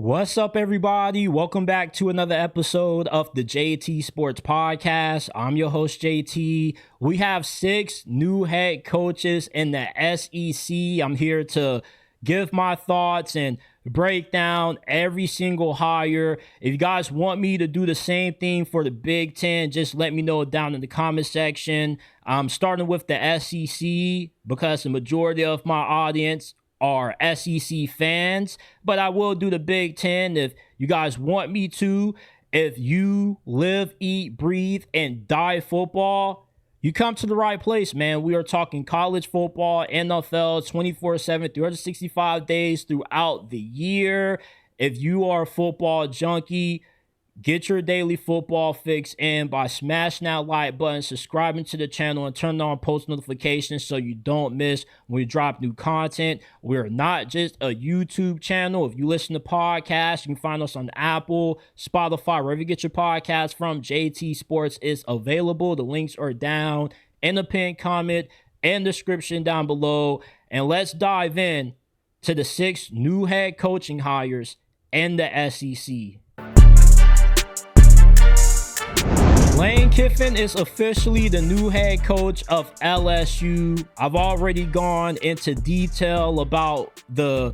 What's up, everybody? Welcome back to another episode of the JT Sports Podcast. I'm your host, JT. We have 6 new head coaches in the SEC. I'm here to give my thoughts and break down every single hire. If you guys want me to do the same thing for the Big Ten, just let me know down in the comment section. I'm starting with the SEC because the majority of my audience are SEC fans, but I will do the Big Ten if you guys want me to. If you live, eat, breathe, and die football, you come to the right place, man. We are talking college football, NFL, 24/7, 365 days throughout the year. If you are a football junkie, get your daily football fix in by smashing that like button, subscribing to the channel, and turning on post notifications so you don't miss when we drop new content. We're not just a YouTube channel. If you listen to podcasts, you can find us on Apple, Spotify, wherever you get your podcasts from. JT Sports is available. The links are down in the pinned comment and description down below. And let's dive in to the 6 new head coaching hires in the SEC. Lane Kiffin is officially the new head coach of LSU. I've already gone into detail about the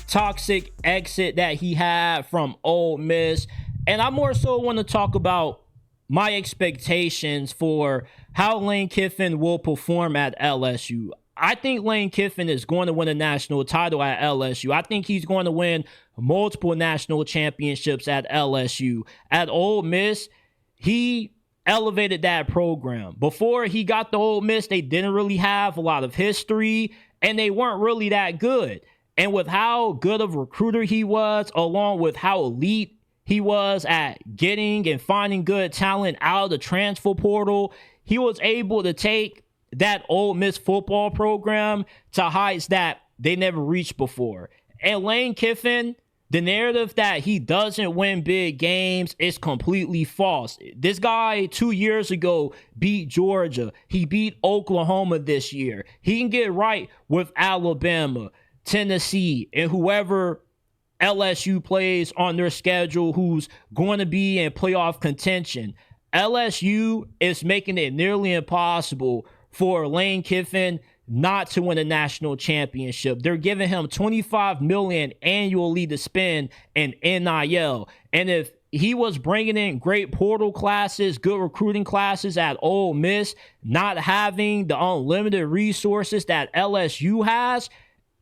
toxic exit that he had from Ole Miss. And I more so want to talk about my expectations for how Lane Kiffin will perform at LSU. I think Lane Kiffin is going to win a national title at LSU. I think he's going to win multiple national championships at LSU. At Ole Miss, he elevated that program. Before he got to Ole Miss, they didn't really have a lot of history, and they weren't really that good. And with how good of a recruiter he was, along with how elite he was at getting and finding good talent out of the transfer portal, he was able to take that Ole Miss football program to heights that they never reached before. And Lane Kiffin, the narrative that he doesn't win big games is completely false. This guy 2 years ago beat Georgia. He beat Oklahoma this year. He can get right with Alabama, Tennessee, and whoever LSU plays on their schedule who's going to be in playoff contention. LSU is making it nearly impossible for Lane Kiffin not to win a national championship. They're giving him $25 million annually to spend in NIL. And if he was bringing in great portal classes, good recruiting classes at Ole Miss, not having the unlimited resources that LSU has,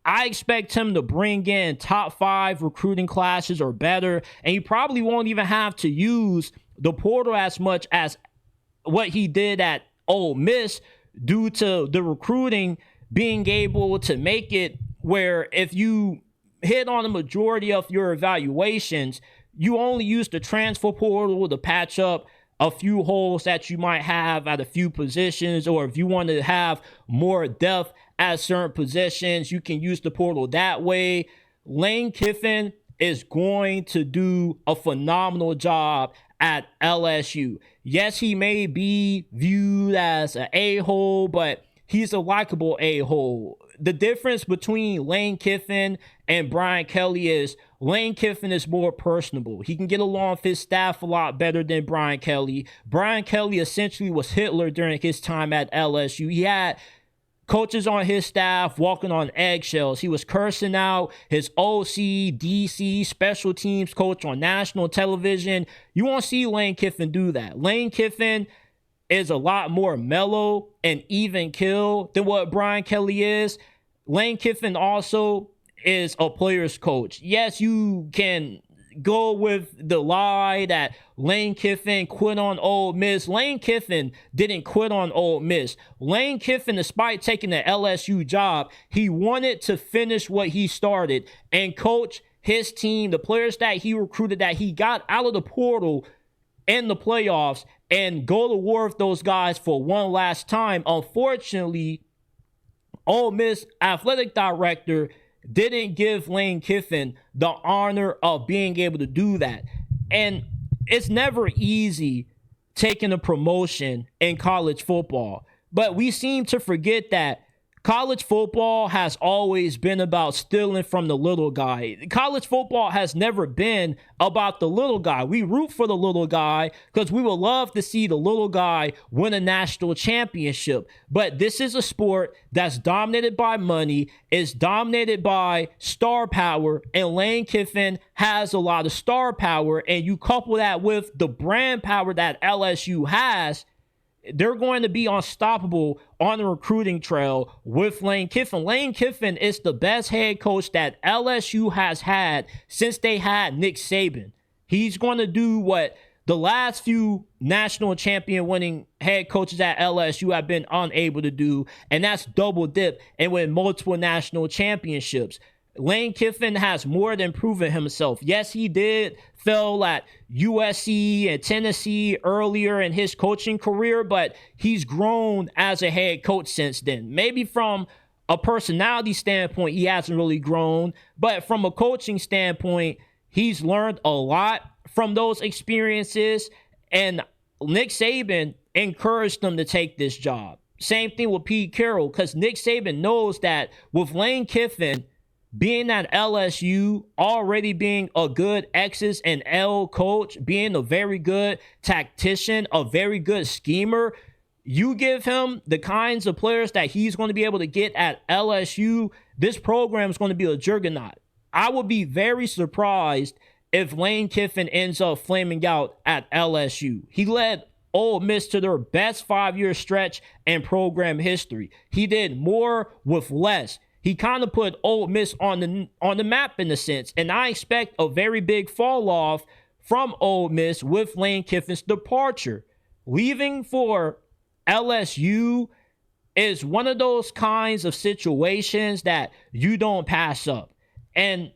I expect him to bring in top 5 recruiting classes or better. And he probably won't even have to use the portal as much as what he did at Ole Miss, due to the recruiting being able to make it where if you hit on the majority of your evaluations, you only use the transfer portal to patch up a few holes that you might have at a few positions, or if you want to have more depth at certain positions, you can use the portal that way. Lane Kiffin is going to do a phenomenal job at LSU. Yes, he may be viewed as an a-hole, but he's a likable a-hole. The difference between Lane Kiffin and Brian Kelly is Lane Kiffin is more personable. He can get along with his staff a lot better than Brian Kelly. Brian Kelly essentially was Hitler during his time at LSU. He had coaches on his staff walking on eggshells. He was cursing out his OC, DC, special teams coach on national television. You won't see Lane Kiffin do that. Lane Kiffin is a lot more mellow and even kill than what Brian Kelly is. Lane Kiffin also is a player's coach. Yes, you can go with the lie that Lane Kiffin quit on Ole Miss. Lane Kiffin didn't quit on Ole Miss. Lane Kiffin, despite taking the LSU job, he wanted to finish what he started and coach his team, the players that he recruited, that he got out of the portal in the playoffs, and go to war with those guys for one last time. Unfortunately, Ole Miss athletic director didn't give Lane Kiffin the honor of being able to do that. And it's never easy taking a promotion in college football. But we seem to forget that college football has always been about stealing from the little guy. College football has never been about the little guy. We root for the little guy because we would love to see the little guy win a national championship. But this is a sport that's dominated by money, is dominated by star power, and Lane Kiffin has a lot of star power. And you couple that with the brand power that LSU has, they're going to be unstoppable on the recruiting trail with Lane Kiffin. Lane Kiffin is the best head coach that LSU has had since they had Nick Saban. He's going to do what the last few national champion winning head coaches at LSU have been unable to do, and that's double dip and win multiple national championships. Lane Kiffin has more than proven himself. Yes, he did fail at USC and Tennessee earlier in his coaching career, but he's grown as a head coach since then. Maybe from a personality standpoint, he hasn't really grown, but from a coaching standpoint, he's learned a lot from those experiences, and Nick Saban encouraged him to take this job. Same thing with Pete Carroll, because Nick Saban knows that with Lane Kiffin being at LSU, already being a good X's and L coach, being a very good tactician, a very good schemer, you give him the kinds of players that he's going to be able to get at LSU, this program is going to be a juggernaut. I would be very surprised if Lane Kiffin ends up flaming out at LSU. He led Ole Miss to their best 5-year stretch in program history. He did more with less. He kind of put Ole Miss on the map in a sense, and I expect a very big fall off from Ole Miss with Lane Kiffin's departure. Leaving for LSU is one of those kinds of situations that you don't pass up. And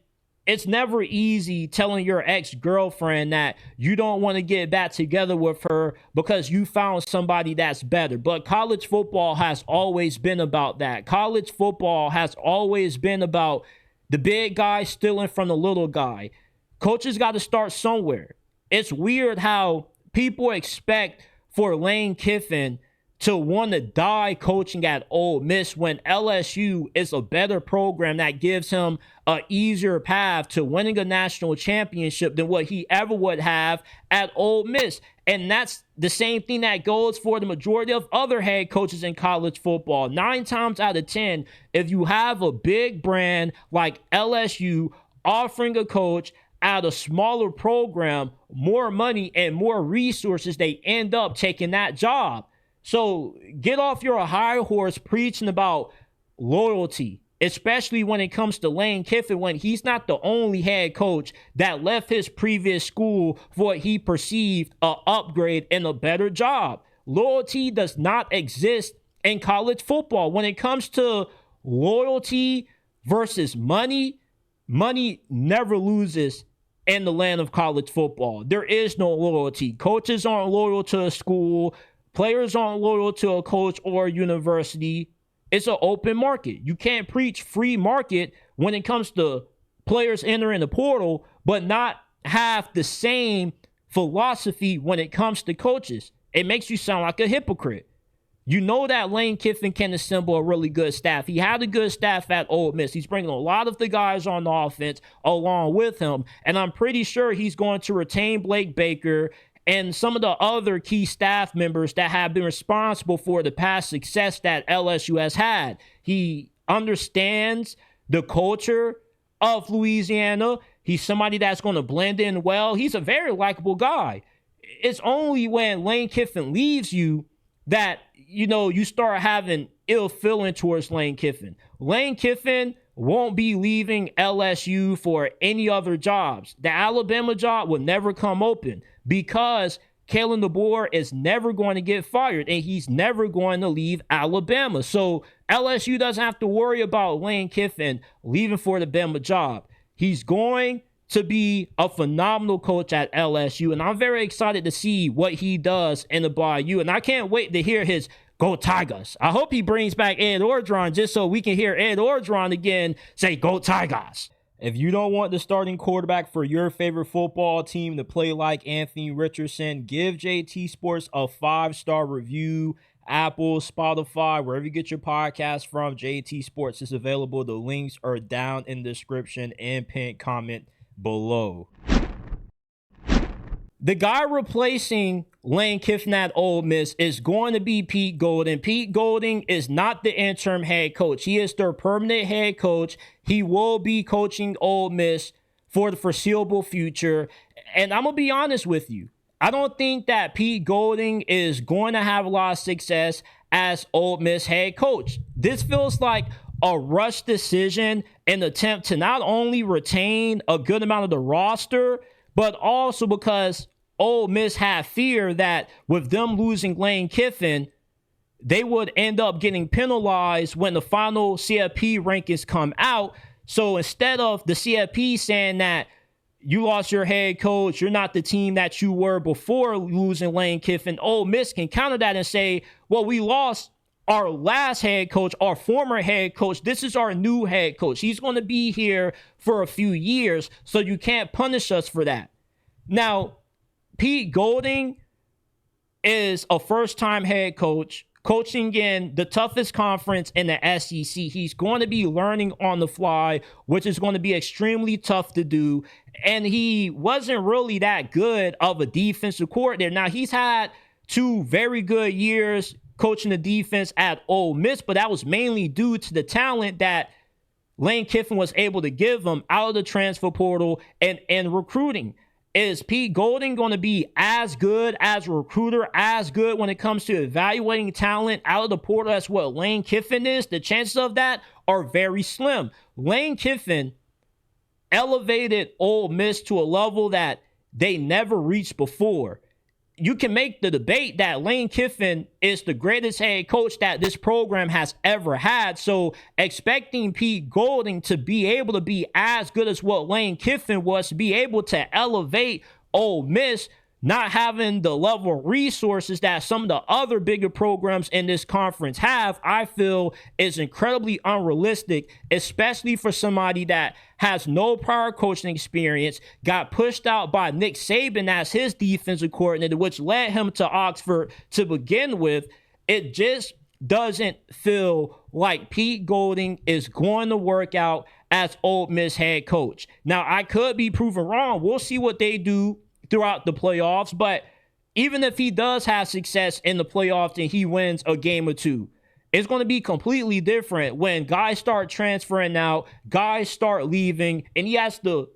it's never easy telling your ex-girlfriend that you don't want to get back together with her because you found somebody that's better. But college football has always been about that. College football has always been about the big guy stealing from the little guy. Coaches got to start somewhere. It's weird how people expect for Lane Kiffin to want to die coaching at Ole Miss when LSU is a better program that gives him an easier path to winning a national championship than what he ever would have at Ole Miss. And that's the same thing that goes for the majority of other head coaches in college football. 9 times out of 10, if you have a big brand like LSU offering a coach at a smaller program more money and more resources, they end up taking that job. So get off your high horse preaching about loyalty, especially when it comes to Lane Kiffin, when he's not the only head coach that left his previous school for what he perceived an upgrade and a better job. Loyalty does not exist in college football. When it comes to loyalty versus money, money never loses in the land of college football. There is no loyalty. Coaches aren't loyal to a school. Players aren't loyal to a coach or a university. It's an open market. You can't preach free market when it comes to players entering the portal, but not have the same philosophy when it comes to coaches. It makes you sound like a hypocrite. You know that Lane Kiffin can assemble a really good staff. He had a good staff at Ole Miss. He's bringing a lot of the guys on the offense along with him, and I'm pretty sure he's going to retain Blake Baker and some of the other key staff members that have been responsible for the past success that LSU has had. He understands the culture of Louisiana. He's somebody that's going to blend in well. He's a very likable guy. It's only when Lane Kiffin leaves you that, you start having ill feeling towards Lane Kiffin. Lane Kiffin won't be leaving LSU for any other jobs. The Alabama job will never come open because Kalen DeBoer is never going to get fired and he's never going to leave Alabama. So LSU doesn't have to worry about Lane Kiffin leaving for the Bama job. He's going to be a phenomenal coach at LSU, and I'm very excited to see what he does in the Bayou, and I can't wait to hear his Go Tigers. I hope he brings back Ed Orgeron just so we can hear Ed Orgeron again say Go Tigers. If you don't want the starting quarterback for your favorite football team to play like Anthony Richardson, give JT Sports a 5-star review. Apple, Spotify, wherever you get your podcast from. JT Sports is available. The links are down in the description and pinned comment below. The guy replacing Lane Kiffin at Ole Miss is going to be Pete Golding. Pete Golding is not the interim head coach. He is their permanent head coach. He will be coaching Ole Miss for the foreseeable future. And I'm going to be honest with you. I don't think that Pete Golding is going to have a lot of success as Ole Miss head coach. This feels like a rush decision, an attempt to not only retain a good amount of the roster, but also because Ole Miss had fear that with them losing Lane Kiffin, they would end up getting penalized when the final CFP rankings come out. So instead of the CFP saying that you lost your head coach, you're not the team that you were before losing Lane Kiffin, Ole Miss can counter that and say, well, we lost our last head coach, our former head coach. This is our new head coach. He's going to be here for a few years, so you can't punish us for that. Now, Pete Golding is a first-time head coach, coaching in the toughest conference in the SEC. He's going to be learning on the fly, which is going to be extremely tough to do. And he wasn't really that good of a defensive coordinator. Now, he's had 2 very good years coaching the defense at Ole Miss, but that was mainly due to the talent that Lane Kiffin was able to give him out of the transfer portal and recruiting. Is Pete Golding going to be as good as a recruiter, as good when it comes to evaluating talent out of the portal as what Lane Kiffin is? The chances of that are very slim. Lane Kiffin elevated Ole Miss to a level that they never reached before. You can make the debate that Lane Kiffin is the greatest head coach that this program has ever had. So expecting Pete Golding to be able to be as good as what Lane Kiffin was, to be able to elevate Ole Miss, not having the level of resources that some of the other bigger programs in this conference have, I feel is incredibly unrealistic, especially for somebody that has no prior coaching experience, got pushed out by Nick Saban as his defensive coordinator, which led him to Oxford to begin with. It just doesn't feel like Pete Golding is going to work out as Ole Miss head coach. Now, I could be proven wrong. We'll see what they do throughout the playoffs, but even if he does have success in the playoffs and he wins a game or 2, it's going to be completely different when guys start transferring out, guys start leaving, and he has to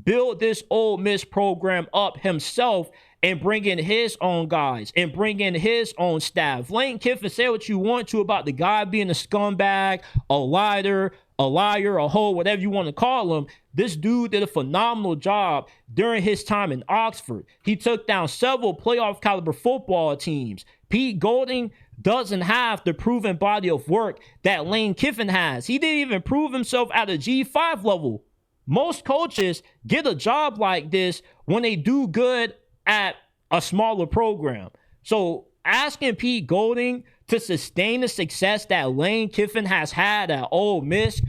build this Ole Miss program up himself and bring in his own guys and bring in his own staff. Lane Kiffin, say what you want to about the guy being a scumbag, a liar, a hoe, whatever you want to call him. This dude did a phenomenal job during his time in Oxford. He took down several playoff caliber football teams. Pete Golding doesn't have the proven body of work that Lane Kiffin has. He didn't even prove himself at a G5 level. Most coaches get a job like this when they do good at a smaller program. So asking Pete Golding to sustain the success that Lane Kiffin has had at Ole Miss,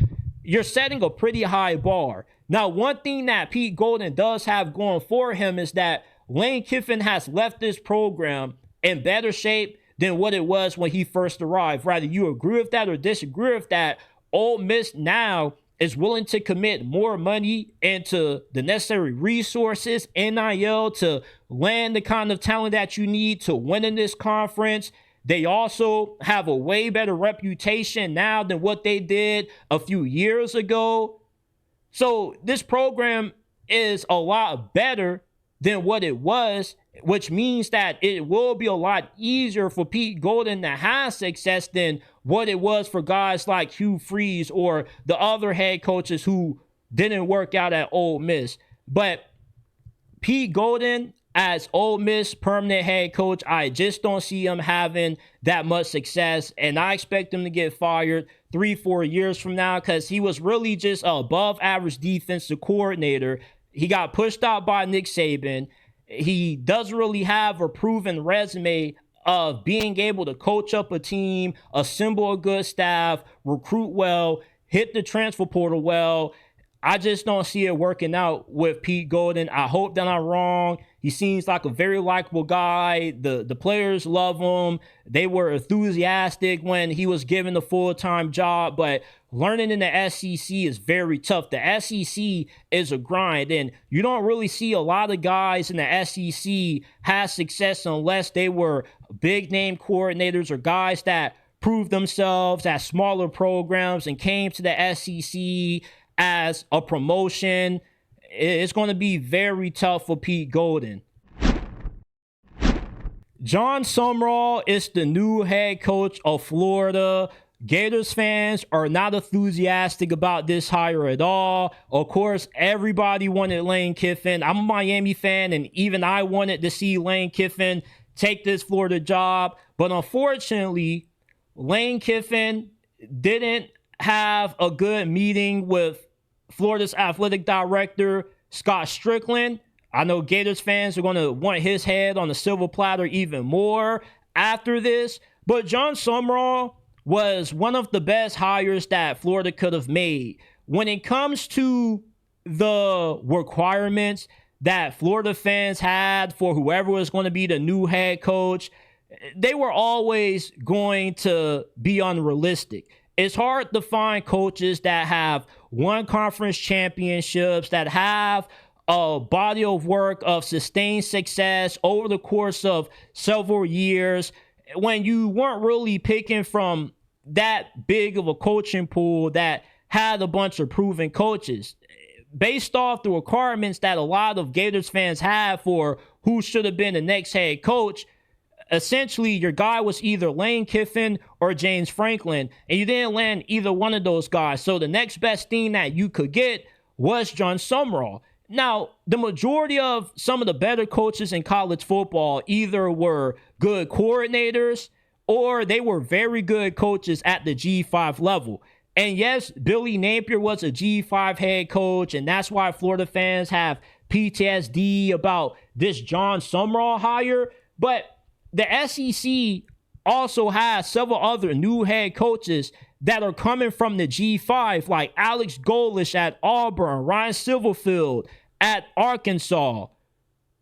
you're setting a pretty high bar. Now, one thing that Pete Golding does have going for him is that Lane Kiffin has left this program in better shape than what it was when he first arrived. Whether you agree with that or disagree with that, Ole Miss now is willing to commit more money into the necessary resources, NIL, to land the kind of talent that you need to win in this conference. They also have a way better reputation now than what they did a few years ago. So this program is a lot better than what it was, which means that it will be a lot easier for Pete Golding to have success than what it was for guys like Hugh Freeze or the other head coaches who didn't work out at Ole Miss. But Pete Golding as Ole Miss permanent head coach, I just don't see him having that much success, and I expect him to get fired 3-4 years from now because he was really just an above average defensive coordinator. He got pushed out by Nick Saban. He doesn't really have a proven resume of being able to coach up a team, assemble a good staff, recruit well, hit the transfer portal well. I just don't see it working out with Pete Golden. I hope that I'm wrong. He seems like a very likable guy. The players love him. They were enthusiastic when he was given the full-time job, but learning in the SEC is very tough. The SEC is a grind, and you don't really see a lot of guys in the SEC have success unless they were big-name coordinators or guys that proved themselves at smaller programs and came to the SEC as a promotion. It's going to be very tough for Pete Golden. John Sumrall is the new head coach of Florida. Gators fans are not enthusiastic about this hire at all. Of course, everybody wanted Lane Kiffin. I'm a Miami fan, and even I wanted to see Lane Kiffin take this Florida job. But unfortunately, Lane Kiffin didn't have a good meeting with Florida's athletic director, Scott Strickland. I know Gators fans are going to want his head on the silver platter even more after this. But John Sumrall was one of the best hires that Florida could have made. When it comes to the requirements that Florida fans had for whoever was going to be the new head coach, they were always going to be unrealistic. It's hard to find coaches that have won conference championships, that have a body of work of sustained success over the course of several years, when you weren't really picking from that big of a coaching pool that had a bunch of proven coaches. Based off the requirements that a lot of Gators fans have for who should have been the next head coach, essentially, your guy was either Lane Kiffin or James Franklin, and you didn't land either one of those guys. So the next best thing that you could get was Jon Sumrall. Now, the majority of some of the better coaches in college football either were good coordinators or they were very good coaches at the G5 level. And yes, Billy Napier was a G5 head coach, and that's why Florida fans have PTSD about this Jon Sumrall hire. But the SEC also has several other new head coaches that are coming from the G5, like Alex Golesh at Auburn, Ryan Silverfield at Arkansas.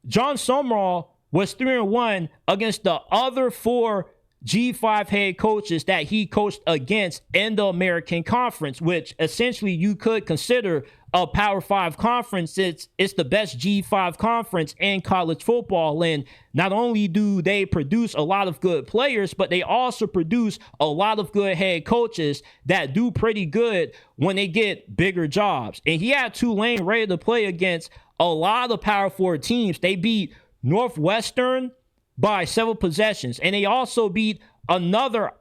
Jon Sumrall was 3-1 against the other 4 G5 head coaches that he coached against in the American Conference, which essentially you could consider a Power 5 conference. It's the best G5 conference in college football. And not only do they produce a lot of good players, but they also produce a lot of good head coaches that do pretty good when they get bigger jobs. And he had Tulane ready to play against a lot of Power 4 teams. They beat Northwestern by several possessions, and they also beat another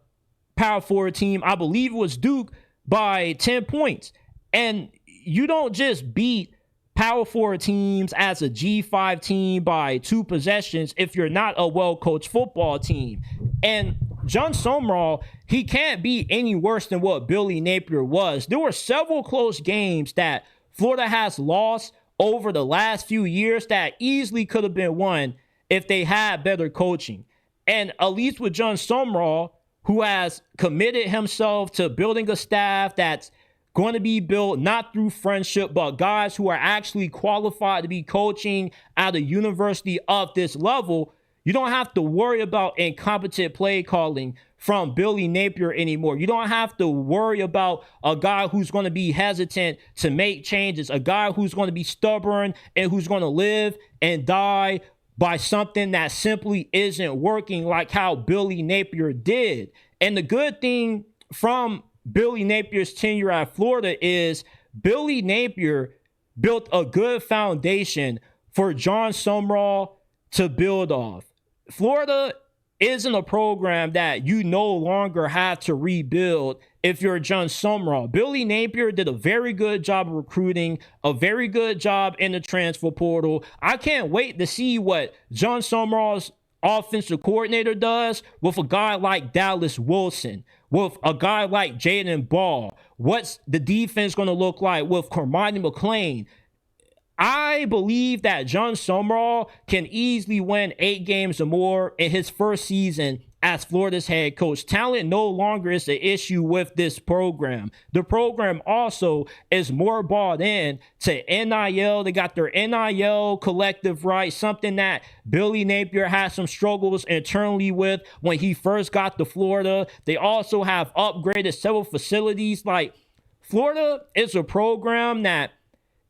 Power 4 team, I believe it was Duke, by 10 points. And you don't just beat Power 4 teams as a G5 team by 2 possessions if you're not a well-coached football team. And Jon Sumrall, he can't be any worse than what Billy Napier was. There were several close games that Florida has lost over the last few years that easily could have been won if they had better coaching. And at least with Jon Sumrall, who has committed himself to building a staff that's going to be built not through friendship, but guys who are actually qualified to be coaching at a university of this level, you don't have to worry about incompetent play calling from Billy Napier anymore. You don't have to worry about a guy who's going to be hesitant to make changes, a guy who's going to be stubborn and who's going to live and die by something that simply isn't working, like how Billy Napier did. And the good thing from Billy Napier's tenure at Florida is Billy Napier built a good foundation for Jon Sumrall to build off. Florida isn't a program that you no longer have to rebuild if you're Jon Sumrall. Billy Napier did a very good job of recruiting, a very good job in the transfer portal. I can't wait to see what Jon Sumrall's offensive coordinator does with a guy like Dallas Wilson, with a guy like Jaden Ball. What's the defense going to look like with Cormani McClain? I believe that Jon Sumrall can easily win 8 games or more in his first season as Florida's head coach. Talent no longer is the issue with this program. The program also is more bought in to NIL. They got their NIL collective right, something that Billy Napier had some struggles internally with when he first got to Florida. They also have upgraded several facilities. Like, Florida is a program that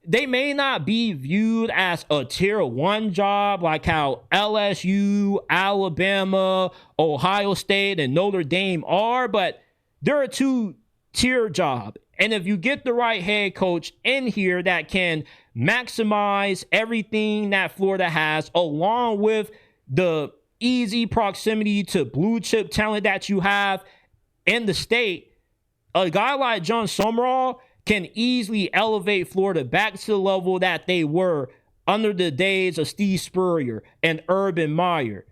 they may not be viewed as a tier 1 job like how LSU, Alabama, Ohio State, and Notre Dame are, but they're a 2-tier job. And if you get the right head coach in here that can maximize everything that Florida has, along with the easy proximity to blue chip talent that you have in the state, a guy like Jon Sumrall can easily elevate Florida back to the level that they were under the days of Steve Spurrier and Urban Meyer.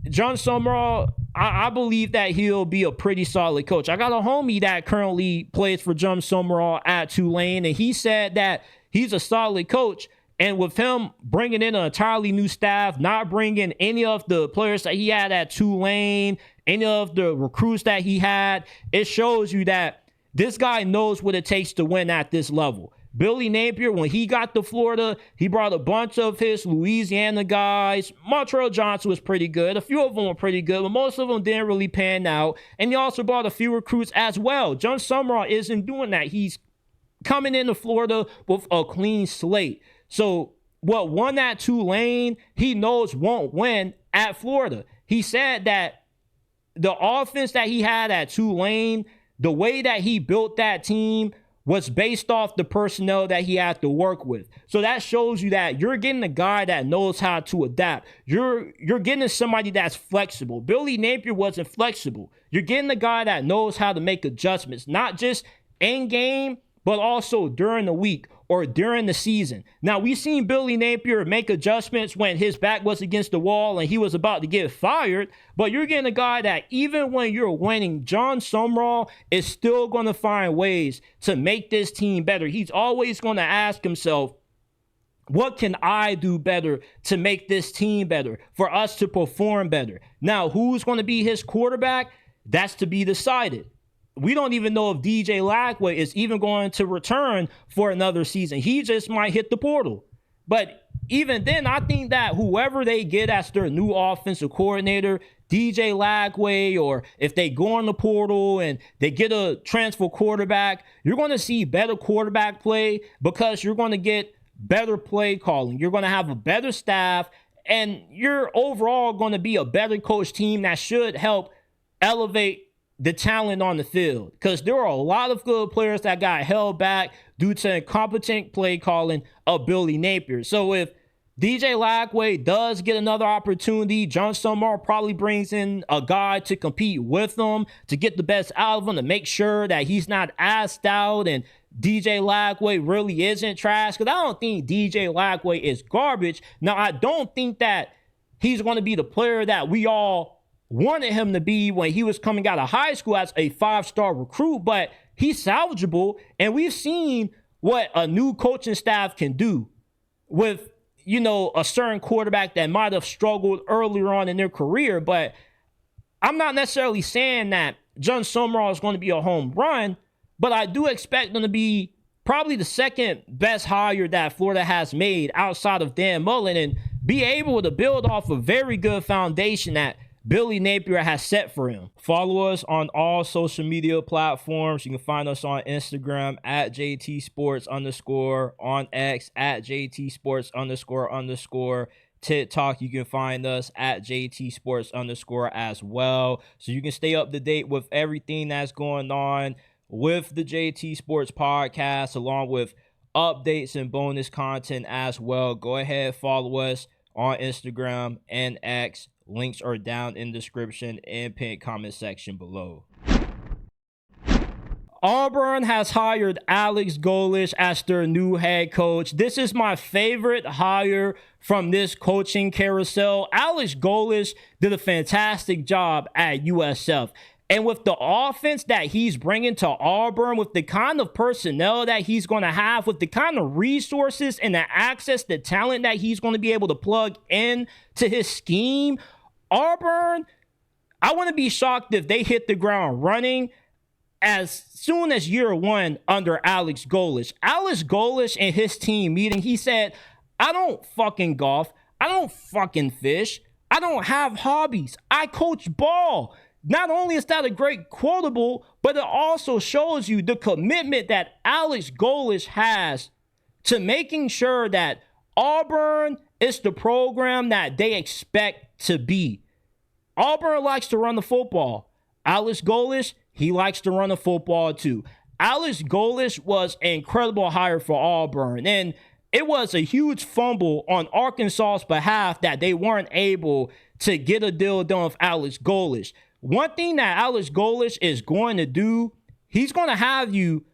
Jon Sumrall, I believe that he'll be a pretty solid coach. I got a homie that currently plays for Jon Sumrall at Tulane, and he said that he's a solid coach. And with him bringing in an entirely new staff, not bringing any of the players that he had at Tulane, any of the recruits that he had, it shows you that this guy knows what it takes to win at this level. Billy Napier, when he got to Florida, he brought a bunch of his Louisiana guys. Montreal Johnson was pretty good. A few of them were pretty good, but most of them didn't really pan out. And he also brought a few recruits as well. Jon Sumrall isn't doing that. He's coming into Florida with a clean slate. So what won at Tulane, he knows won't win at Florida. He said that the offense that he had at Tulane, the way that he built that team was based off the personnel that he had to work with. So that shows you that you're getting a guy that knows how to adapt. You're getting somebody that's flexible. Billy Napier wasn't flexible. You're getting a guy that knows how to make adjustments, not just in game, but also during the week or during the season. Now, we've seen Billy Napier make adjustments when his back was against the wall and he was about to get fired, but you're getting a guy that even when you're winning, Jon Sumrall is still going to find ways to make this team better. He's always going to ask himself, what can I do better to make this team better, for us to perform better? Now, who's going to be his quarterback? That's to be decided. We don't even know if DJ Lagway is even going to return for another season. He just might hit the portal. But even then, I think that whoever they get as their new offensive coordinator, DJ Lagway, or if they go on the portal and they get a transfer quarterback, you're going to see better quarterback play because you're going to get better play calling. You're going to have a better staff, and you're overall going to be a better coach team that should help elevate the talent on the field, because there are a lot of good players that got held back due to incompetent play calling of Billy Napier. So if DJ Lagway does get another opportunity, Jon Sumrall probably brings in a guy to compete with him, to get the best out of him, to make sure that he's not assed out and DJ Lagway really isn't trash, because I don't think DJ Lagway is garbage. Now, I don't think that he's going to be the player that we all wanted him to be when he was coming out of high school as a 5-star recruit, but he's salvageable, and we've seen what a new coaching staff can do with, a certain quarterback that might have struggled earlier on in their career. But I'm not necessarily saying that Jon Sumrall is going to be a home run, but I do expect him to be probably the second best hire that Florida has made outside of Dan Mullen, and be able to build off a very good foundation that Billy Napier has set for him. Follow us on all social media platforms. You can find us on Instagram at JT_, on X at JT__. TikTok, you can find us at JT__ as well. So you can stay up to date with everything that's going on with the JT Sports Podcast, along with updates and bonus content as well. Go ahead, follow us on Instagram and X. Links are down in the description and pinned comment section below. Auburn has hired Alex Golesh as their new head coach. This is my favorite hire from this coaching carousel. Alex Golesh did a fantastic job at USF. And with the offense that he's bringing to Auburn, with the kind of personnel that he's going to have, with the kind of resources and the access, the talent that he's going to be able to plug in to his scheme, Auburn, I wouldn't be shocked if they hit the ground running as soon as year one under Alex Golesh. Alex Golesh and his team meeting, he said, I don't fucking golf. I don't fucking fish. I don't have hobbies. I coach ball. Not only is that a great quotable, but it also shows you the commitment that Alex Golesh has to making sure that Auburn is the program that they expect to be. Auburn likes to run the football. Alex Golesh, he likes to run the football too. Alex Golesh was an incredible hire for Auburn, and it was a huge fumble on Arkansas's behalf that they weren't able to get a deal done with Alex Golesh. One thing that Alex Golesh is going to do, he's going to have you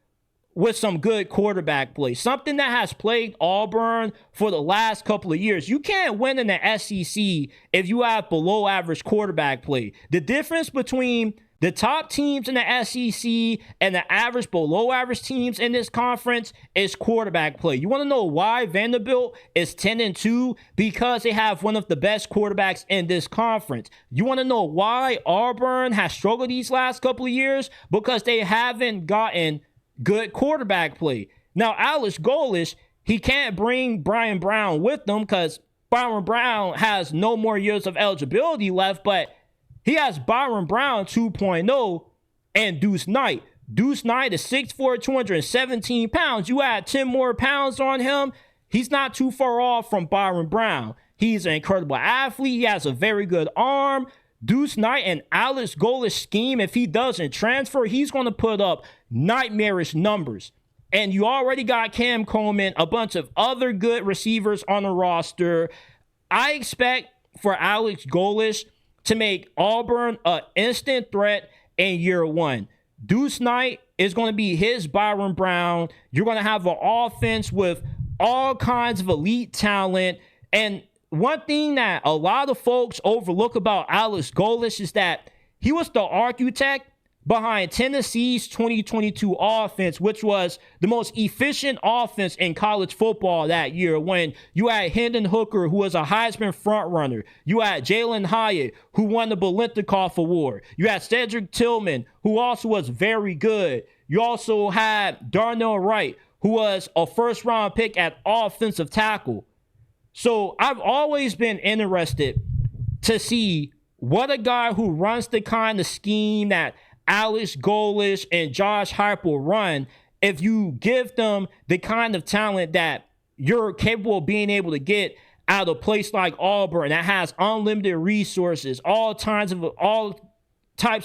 with some good quarterback play, something that has plagued Auburn for the last couple of years. You can't win in the SEC if you have below average quarterback play. The difference between the top teams in the SEC and the average, below average teams in this conference is quarterback play. You want to know why Vanderbilt is 10-2? Because they have one of the best quarterbacks in this conference. You want to know why Auburn has struggled these last couple of years? Because they haven't gotten good quarterback play. Now, Alex Golesh, he can't bring Brian Brown with them because Byron Brown has no more years of eligibility left, but he has Byron Brown 2.0 and Deuce Knight. Deuce Knight is 6'4", 217 pounds. You add 10 more pounds on him, he's not too far off from Byron Brown. He's an incredible athlete. He has a very good arm. Deuce Knight and Alex Golesh scheme, if he doesn't transfer, he's going to put up nightmarish numbers. And you already got Cam Coleman, a bunch of other good receivers on the roster. I expect for Alex Golesh to make Auburn an instant threat in year one. Deuce Knight is going to be his Byron Brown. You're going to have an offense with all kinds of elite talent. And one thing that a lot of folks overlook about Alex Golesh is that he was the architect behind Tennessee's 2022 offense, which was the most efficient offense in college football that year, when you had Hendon Hooker, who was a Heisman frontrunner. You had Jalen Hyatt, who won the Biletnikoff Award. You had Cedric Tillman, who also was very good. You also had Darnell Wright, who was a first-round pick at offensive tackle. So I've always been interested to see what a guy who runs the kind of scheme that Alex Golesh and Josh Heupel run, if you give them the kind of talent that you're capable of being able to get out of a place like Auburn that has unlimited resources, all types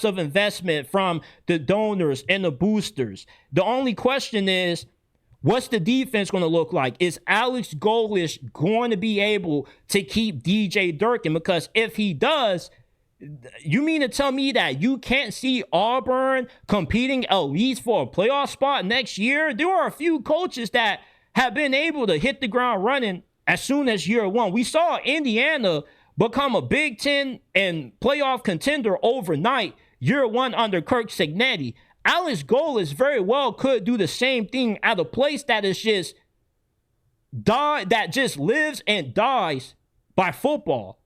of investment from the donors and the boosters. The only question is, what's the defense going to look like? Is Alex Golesh going to be able to keep DJ Durkin? Because if he does, you mean to tell me that you can't see Auburn competing at least for a playoff spot next year? There are a few coaches that have been able to hit the ground running as soon as year one. We saw Indiana become a Big Ten and playoff contender overnight, year one under Kirk Cignetti. Alex Golesh very well could do the same thing at a place that is just that just lives and dies by football.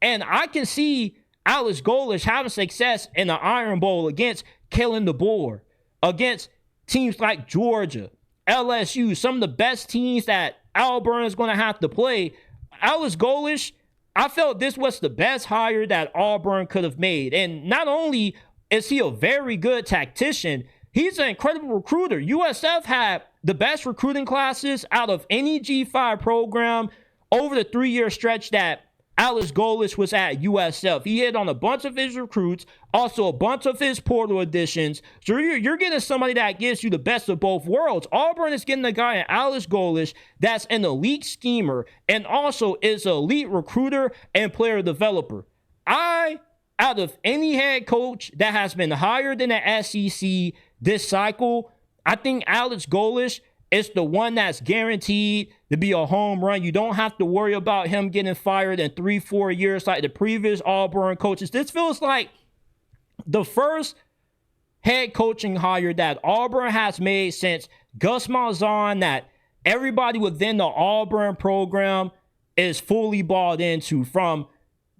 And I can see Alex Golesh having success in the Iron Bowl against Kalen DeBoer, against teams like Georgia, LSU, some of the best teams that Auburn is going to have to play. Alex Golesh, I felt this was the best hire that Auburn could have made. And not only is he a very good tactician, he's an incredible recruiter. USF had the best recruiting classes out of any G5 program over the 3-year stretch that Alex Golesh was at USF. He hit on a bunch of his recruits, also a bunch of his portal additions. So you're getting somebody that gives you the best of both worlds. Auburn is getting a guy in Alex Golesh that's an elite schemer and also is an elite recruiter and player developer. Out of any head coach that has been hired in the SEC this cycle, I think Alex Golesh is the one that's guaranteed to be a home run. You don't have to worry about him getting fired in 3-4 years like the previous Auburn coaches. This feels like the first head coaching hire that Auburn has made since Gus Malzahn that everybody within the Auburn program is fully bought into, from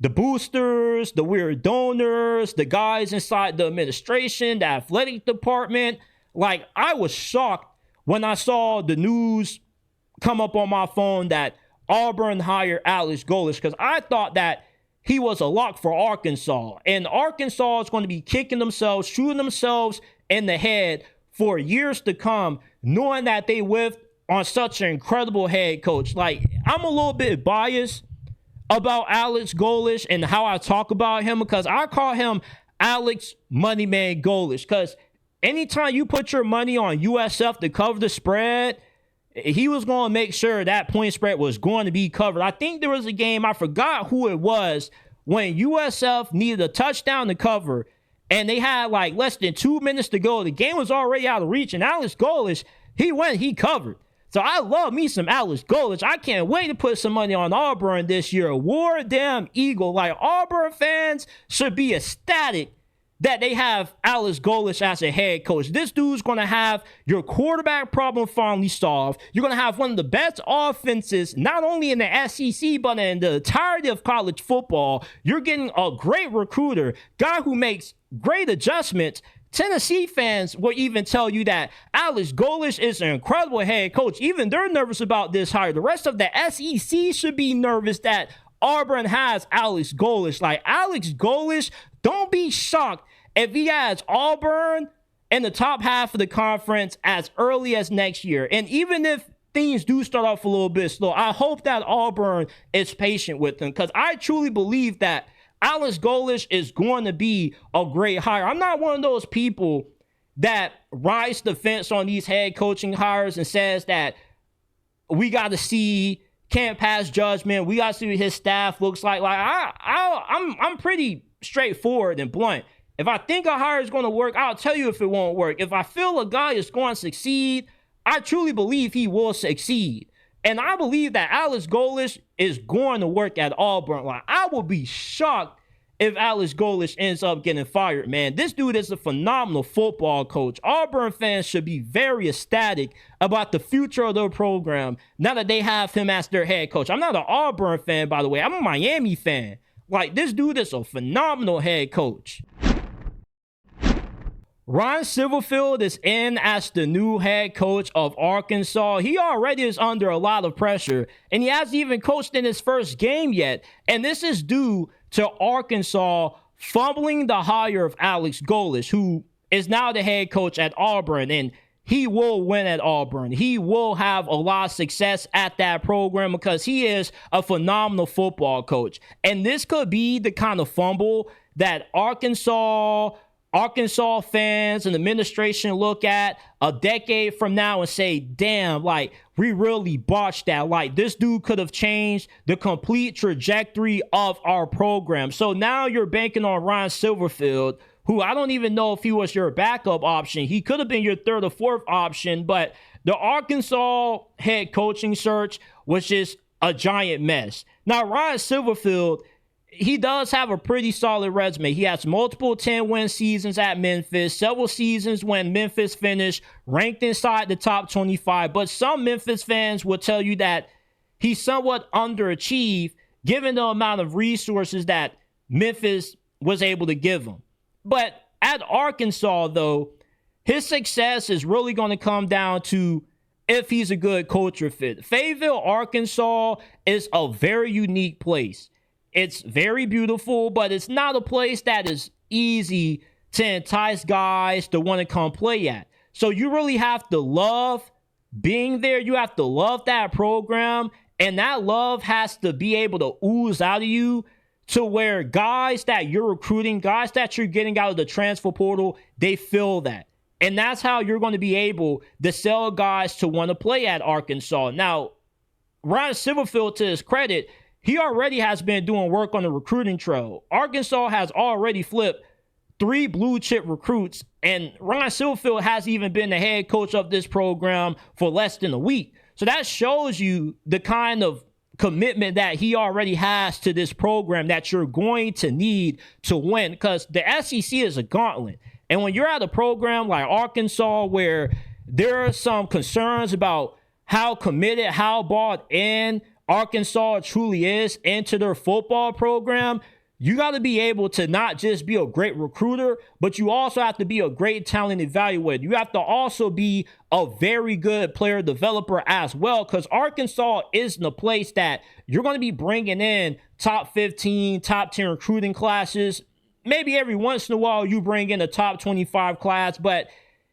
the boosters, the weird donors, the guys inside the administration, the athletic department. Like, I was shocked when I saw the news come up on my phone that Auburn hired Alex Golesh, because I thought that he was a lock for Arkansas. And Arkansas is going to be kicking themselves, shooting themselves in the head for years to come, knowing that they whiffed on such an incredible head coach. Like, I'm a little bit biased about Alex Golesh and how I talk about him, because I call him Alex Moneyman Golesh, because anytime you put your money on USF to cover the spread, he was going to make sure that point spread was going to be covered. I think there was a game, I forgot who it was, when USF needed a touchdown to cover, and they had like less than 2 minutes to go. The game was already out of reach, and Alex Golesh, he covered. So I love me some Alex Golesh. I can't wait to put some money on Auburn this year. War damn Eagle. Like, Auburn fans should be ecstatic that they have Alex Golesh as a head coach. This dude's going to have your quarterback problem finally solved. You're going to have one of the best offenses, not only in the SEC, but in the entirety of college football. You're getting a great recruiter, guy who makes great adjustments. Tennessee fans will even tell you that Alex Golesh is an incredible head coach. Even they're nervous about this hire. The rest of the SEC should be nervous that Auburn has Alex Golesh. Like, Alex Golesh, don't be shocked if he has Auburn in the top half of the conference as early as next year. And even if things do start off a little bit slow, I hope that Auburn is patient with him, because I truly believe that Alex Golesh is going to be a great hire. I'm not one of those people that rides the fence on these head coaching hires and says that we got to see, can't pass judgment, we got to see what his staff looks like. Like, I'm pretty straightforward and blunt. If I think a hire is going to work, I'll tell you if it won't work. If I feel a guy is going to succeed, I truly believe he will succeed. And I believe that Alex Golesh is going to work at Auburn. Like, I will be shocked if Alex Golesh ends up getting fired, man. This dude is a phenomenal football coach. Auburn fans should be very ecstatic about the future of their program now that they have him as their head coach. I'm not an Auburn fan, by the way. I'm a Miami fan. Like, this dude is a phenomenal head coach. Ron Silverfield is in as the new head coach of Arkansas. He already is under a lot of pressure, and he hasn't even coached in his first game yet. And this is due to Arkansas fumbling the hire of Alex Golesh, who is now the head coach at Auburn, and he will win at Auburn. He will have a lot of success at that program because he is a phenomenal football coach. And this could be the kind of fumble that Arkansas fans and administration look at a decade from now and say, damn, like, we really botched that. Like, this dude could have changed the complete trajectory of our program. So now you're banking on Ron Silverfield, who I don't even know if he was your backup option. He could have been your third or fourth option, but the Arkansas head coaching search was just a giant mess. Now, Ron Silverfield, he does have a pretty solid resume. He has multiple 10-win seasons at Memphis, several seasons when Memphis finished ranked inside the top 25. But some Memphis fans will tell you that he somewhat underachieved given the amount of resources that Memphis was able to give him. But at Arkansas, though, his success is really going to come down to if he's a good culture fit. Fayetteville, Arkansas is a very unique place. It's very beautiful, but it's not a place that is easy to entice guys to want to come play at. So you really have to love being there. You have to love that program, and that love has to be able to ooze out of you to where guys that you're recruiting, guys that you're getting out of the transfer portal, they feel that. And that's how you're going to be able to sell guys to want to play at Arkansas. Now, Ron Silverfield, to his credit, he already has been doing work on the recruiting trail. Arkansas has already flipped 3 blue chip recruits, and Ron Silverfield has even been the head coach of this program for less than a week. So that shows you the kind of commitment that he already has to this program that you're going to need to win, because the SEC is a gauntlet. And when you're at a program like Arkansas where there are some concerns about how committed, how bought in Arkansas truly is into their football program, you got to be able to not just be a great recruiter, but you also have to be a great talent evaluator. You have to also be a very good player developer as well, because Arkansas isn't a place that you're going to be bringing in top 15, top 10 recruiting classes. Maybe every once in a while you bring in a top 25 class, but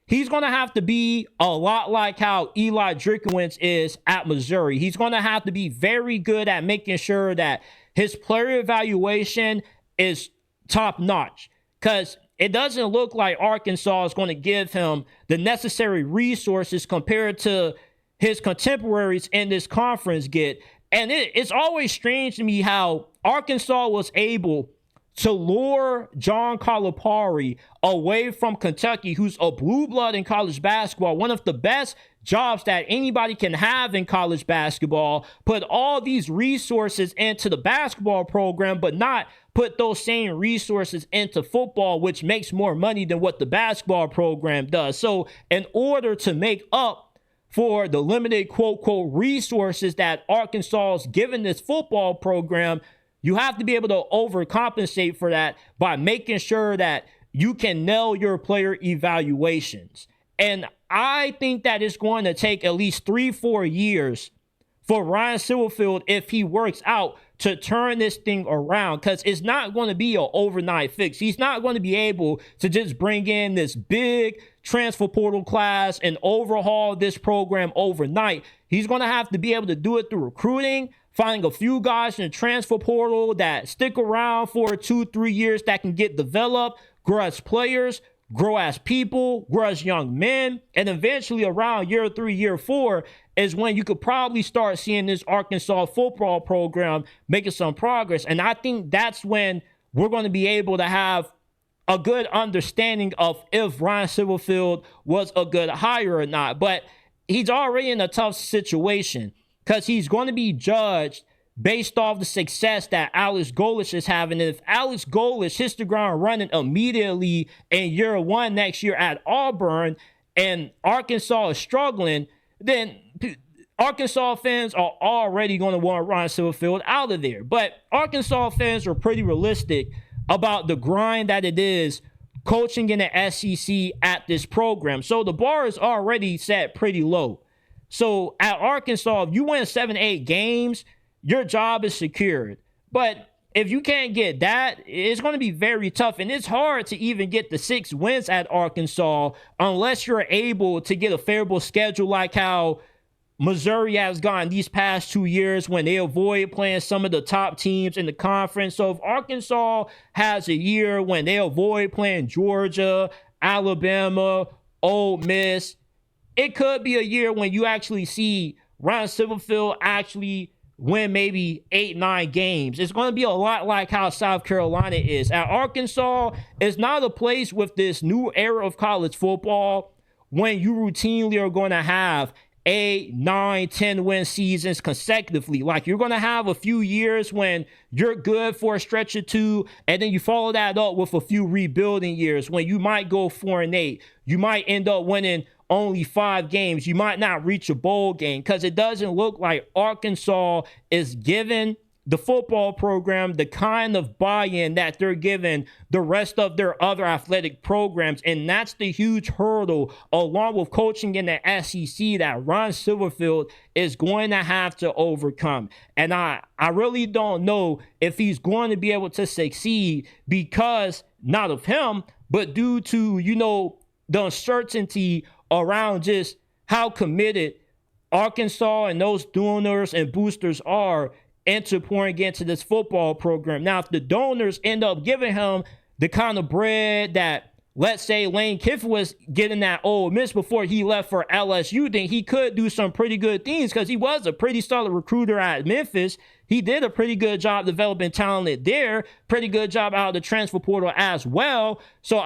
he's going to have to be a lot like how Eli Drinkwitz is at Missouri. He's going to have to be very good at making sure that his player evaluation is top notch, because it doesn't look like Arkansas is going to give him the necessary resources compared to his contemporaries in this conference get. And it's always strange to me how Arkansas was able to lure John Calipari away from Kentucky, who's a blue blood in college basketball, one of the best jobs that anybody can have in college basketball, put all these resources into the basketball program, but not put those same resources into football, which makes more money than what the basketball program does. So in order to make up for the limited quote resources that Arkansas is given this football program, you have to be able to overcompensate for that by making sure that you can nail your player evaluations. And I think that it's going to take at least 3-4 years for Ryan Silverfield, if he works out, to turn this thing around, because it's not going to be an overnight fix. He's not going to be able to just bring in this big transfer portal class and overhaul this program overnight. He's going to have to be able to do it through recruiting, finding a few guys in the transfer portal that stick around for 2-3 years that can get developed, grow as players, grow as people, grow as young men, and eventually around year 3, year 4 is when you could probably start seeing this Arkansas football program making some progress. And I think that's when we're going to be able to have a good understanding of if Ryan Silverfield was a good hire or not. But he's already in a tough situation, because he's going to be judged based off the success that Alex Golesh is having. And if Alex Golesh hits the ground running immediately in year 1 next year at Auburn, and Arkansas is struggling, then Arkansas fans are already going to want Ryan Silverfield out of there. But Arkansas fans are pretty realistic about the grind that it is coaching in the SEC at this program. So the bar is already set pretty low. So at Arkansas, if you win 7-8 games, your job is secured. But if you can't get that, it's going to be very tough. And it's hard to even get the 6 wins at Arkansas unless you're able to get a favorable schedule like how Missouri has gone these past 2 years when they avoid playing some of the top teams in the conference. So if Arkansas has a year when they avoid playing Georgia, Alabama, Ole Miss, it could be a year when you actually see Ryan Silverfield actually win maybe 8-9 games. It's going to be a lot like how South Carolina is. At Arkansas, it's not a place with this new era of college football when you routinely are going to have 8, 9, 10 win seasons consecutively. Like, you're going to have a few years when you're good for a stretch or 2, and then you follow that up with a few rebuilding years when you might go 4-8. You might end up winning only 5 games. You might not reach a bowl game, because it doesn't look like Arkansas is giving the football program the kind of buy-in that they're giving the rest of their other athletic programs. And that's the huge hurdle, along with coaching in the SEC, that Ron Silverfield is going to have to overcome. And I really don't know if he's going to be able to succeed, because not of him, but due to, the uncertainty around just how committed Arkansas and those donors and boosters are into pouring into this football program. Now, if the donors end up giving him the kind of bread that, let's say, Lane Kiffin was getting at Ole Miss before he left for LSU, then he could do some pretty good things, because he was a pretty solid recruiter at Memphis. He did a pretty good job developing talent there, pretty good job out of the transfer portal as well. So,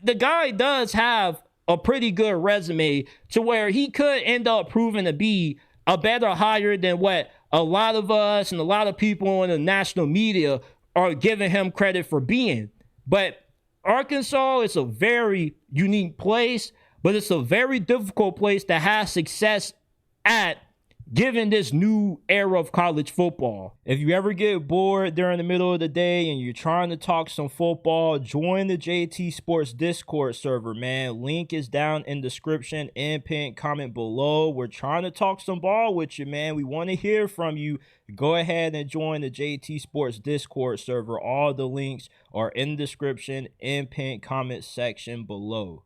the guy does have a pretty good resume to where he could end up proving to be a better hire than what a lot of us and a lot of people in the national media are giving him credit for being. But Arkansas is a very unique place, but it's a very difficult place to have success at given this new era of college football. If you ever get bored during the middle of the day and you're trying to talk some football, join the JT Sports Discord server, man. Link is down in description and pinned comment below. We're trying to talk some ball with you, man. We want to hear from you. Go ahead and join the JT Sports Discord server. All the links are in the description and pinned comment section below.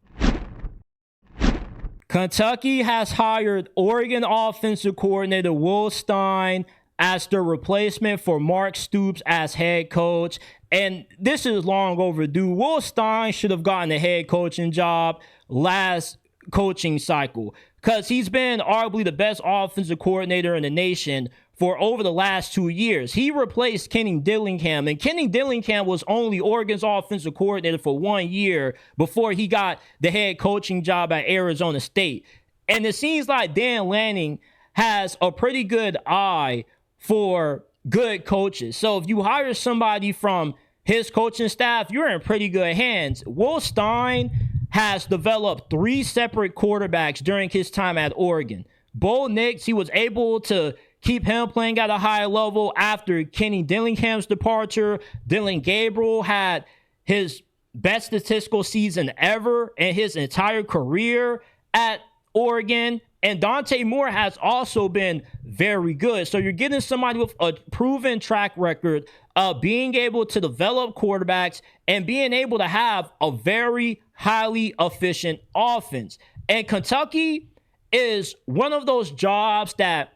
Kentucky has hired Oregon offensive coordinator Will Stein as the replacement for Mark Stoops as head coach. And this is long overdue. Will Stein should have gotten a head coaching job last coaching cycle because he's been arguably the best offensive coordinator in the nation for over the last 2 years. He replaced Kenny Dillingham, and Kenny Dillingham was only Oregon's offensive coordinator for 1 year before he got the head coaching job at Arizona State. And it seems like Dan Lanning has a pretty good eye for good coaches. So if you hire somebody from his coaching staff, you're in pretty good hands. Will Stein has developed 3 separate quarterbacks during his time at Oregon. Bo Nix, he was able to keep him playing at a high level after Kenny Dillingham's departure. Dylan Gabriel had his best statistical season ever in his entire career at Oregon. And Dante Moore has also been very good. So you're getting somebody with a proven track record of being able to develop quarterbacks and being able to have a very highly efficient offense. And Kentucky is one of those jobs that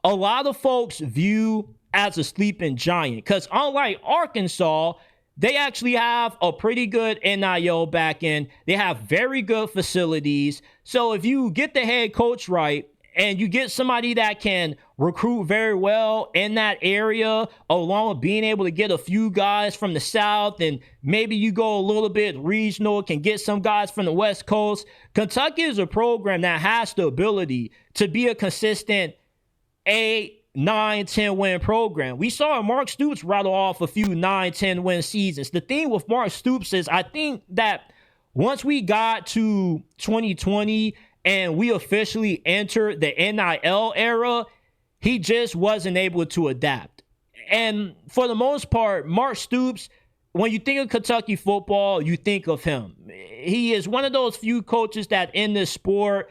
a lot of folks view as a sleeping giant because unlike Arkansas, they actually have a pretty good NIL back end. They have very good facilities. So if you get the head coach right and you get somebody that can recruit very well in that area, along with being able to get a few guys from the South, and maybe you go a little bit regional, can get some guys from the West Coast, Kentucky is a program that has the ability to be a consistent 8, 9, 10 win program. We saw Mark Stoops rattle off a few 9, 10 win seasons. The thing with Mark Stoops is I think that once we got to 2020 and we officially entered the NIL era, he just wasn't able to adapt. And for the most part, Mark Stoops, when you think of Kentucky football, you think of him. He is one of those few coaches that in this sport,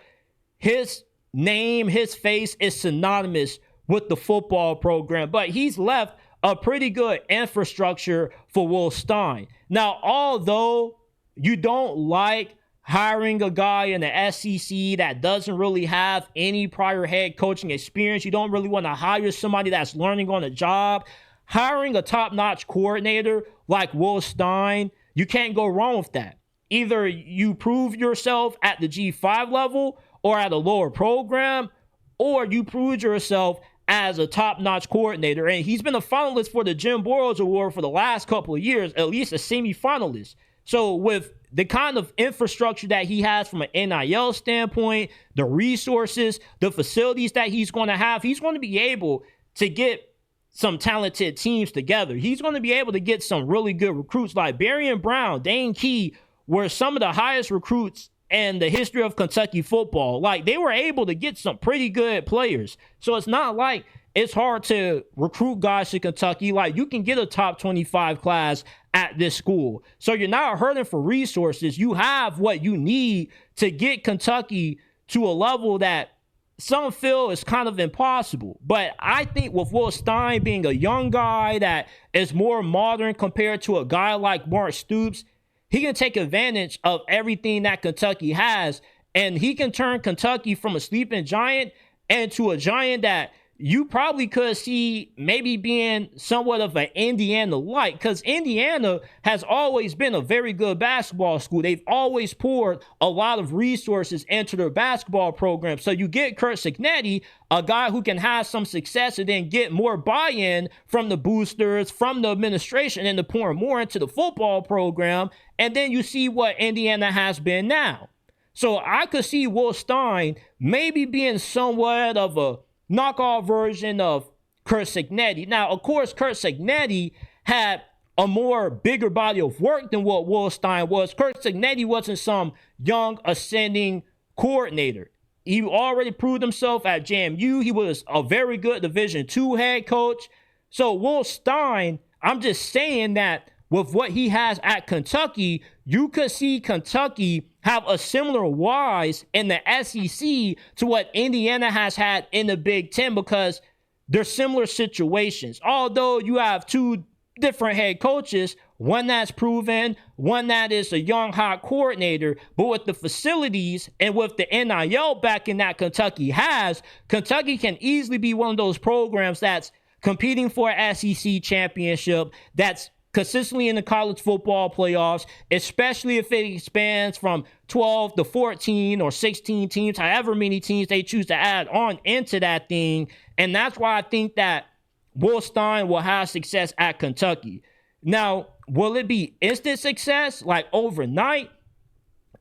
his name, his face is synonymous with the football program, but he's left a pretty good infrastructure for Will Stein. Now, although you don't like hiring a guy in the SEC that doesn't really have any prior head coaching experience, you don't really want to hire somebody that's learning on the job, hiring a top-notch coordinator like Will Stein, you can't go wrong with that. Either you prove yourself at the G5 level or at a lower program, or you proved yourself as a top-notch coordinator. And he's been a finalist for the Jim Boyles Award for the last couple of years, at least a semi-finalist. So with the kind of infrastructure that he has from an NIL standpoint, the resources, the facilities that he's going to have, he's going to be able to get some talented teams together. He's going to be able to get some really good recruits like Barry and Brown, Dane Key were some of the highest recruits in the history of Kentucky football. Like, they were able to get some pretty good players. So it's not like it's hard to recruit guys to Kentucky. Like, you can get a top 25 class at this school. So you're not hurting for resources. You have what you need to get Kentucky to a level that some feel is kind of impossible. But I think with Will Stein being a young guy that is more modern compared to a guy like Mark Stoops, he can take advantage of everything that Kentucky has, and he can turn Kentucky from a sleeping giant into a giant that you probably could see maybe being somewhat of an Indiana-like, because Indiana has always been a very good basketball school. They've always poured a lot of resources into their basketball program. So you get Curt Cignetti, a guy who can have some success and then get more buy-in from the boosters, from the administration, and to pour more into the football program. And then you see what Indiana has been now. So I could see Will Stein maybe being somewhat of a knockoff version of Curt Cignetti. Now, of course, Curt Cignetti had a more bigger body of work than what Will Stein was. Curt Cignetti wasn't some young ascending coordinator. He already proved himself at JMU. He was a very good Division II head coach. So Will Stein, I'm just saying that with what he has at Kentucky, you could see Kentucky have a similar rise in the SEC to what Indiana has had in the Big Ten, because they're similar situations. Although you have two different head coaches, one that's proven, one that is a young, hot coordinator. But with the facilities and with the NIL backing that Kentucky has, Kentucky can easily be one of those programs that's competing for an SEC championship, that's consistently in the college football playoffs, especially if it expands from 12 to 14 or 16 teams, however many teams they choose to add on into that thing. And that's why I think that Will Stein will have success at Kentucky. Now, will it be instant success, like overnight?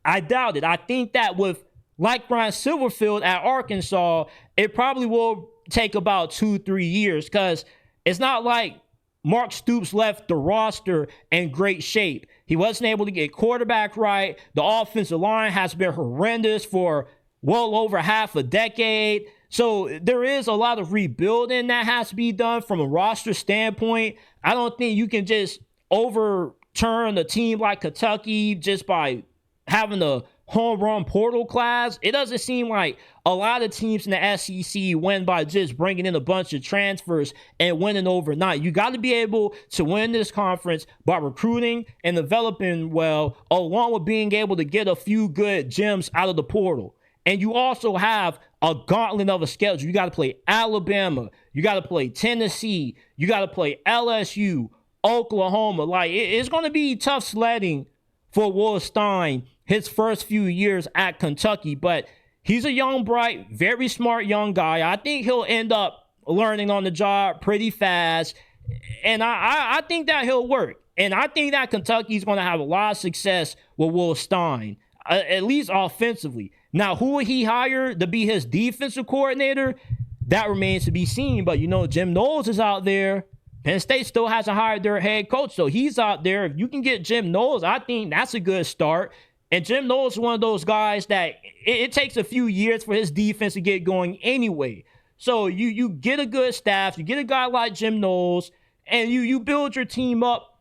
I doubt it. I think that with, like Brian Silverfield at Arkansas, it probably will take about 2-3 years, because it's not like Mark Stoops left the roster in great shape. He wasn't able to get quarterback right. The offensive line has been horrendous for well over half a decade. So there is a lot of rebuilding that has to be done from a roster standpoint. I don't think you can just overturn a team like Kentucky just by having a home run portal class. It doesn't seem like a lot of teams in the SEC win by just bringing in a bunch of transfers and winning overnight. You got to be able to win this conference by recruiting and developing well, along with being able to get a few good gems out of the portal. And you also have a gauntlet of a schedule. You got to play Alabama. You got to play Tennessee. You got to play LSU, Oklahoma. Like, it's going to be tough sledding for Will Stein his first few years at Kentucky. But he's a young, bright, very smart young guy. I think he'll end up learning on the job pretty fast. And I think that he'll work. And I think that Kentucky's going to have a lot of success with Will Stein, at least offensively. Now, who will he hire to be his defensive coordinator? That remains to be seen. But, you know, Jim Knowles is out there. Penn State still hasn't hired their head coach, so he's out there. If you can get Jim Knowles, I think that's a good start. And Jim Knowles is one of those guys that it takes a few years for his defense to get going anyway. So you get a good staff, you get a guy like Jim Knowles, and you build your team up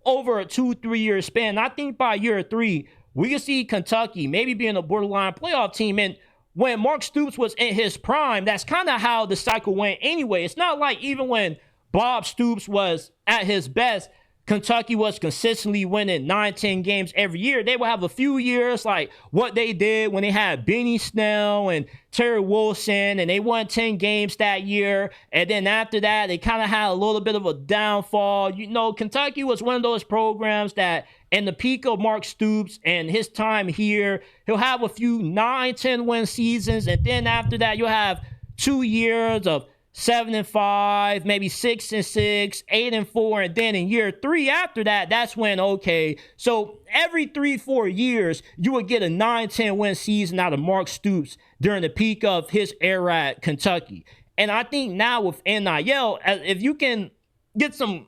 over a 2-3 year span. I think by year 3, we can see Kentucky maybe being a borderline playoff team. And when Mark Stoops was in his prime, that's kind of how the cycle went anyway. It's not like even when Bob Stoops was at his best, Kentucky was consistently winning 9-10 games every year. They would have a few years like what they did when they had Benny Snell and Terry Wilson, and they won 10 games that year. And then after that, they kind of had a little bit of a downfall. You know, Kentucky was one of those programs that in the peak of Mark Stoops and his time here, he'll have a few 9-10 win seasons. And then after that, you'll have 2 years of 7-5, maybe 6-6, 8-4, and then in year 3 after that, that's when, okay, so every 3-4 years, you would get a 9-10 win season out of Mark Stoops during the peak of his era at Kentucky. And I think now with NIL, if you can get some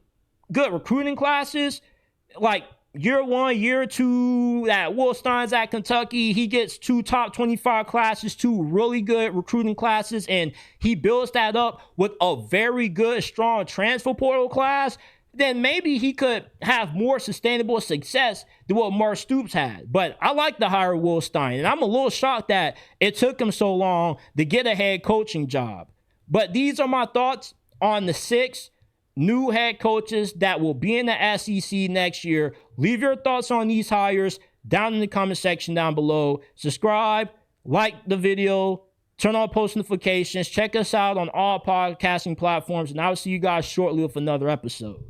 good recruiting classes, like year 1, year 2, that Will Stein's at Kentucky, he gets 2 top 25 classes, 2 really good recruiting classes, and he builds that up with a very good, strong transfer portal class, then maybe he could have more sustainable success than what Mark Stoops had. But I like to hire Will Stein, and I'm a little shocked that it took him so long to get a head coaching job. But these are my thoughts on the 6 new head coaches that will be in the SEC next year. Leave your thoughts on these hires down in the comment section down below. Subscribe, like the video, turn on post notifications. Check us out on all podcasting platforms, and I'll see you guys shortly with another episode.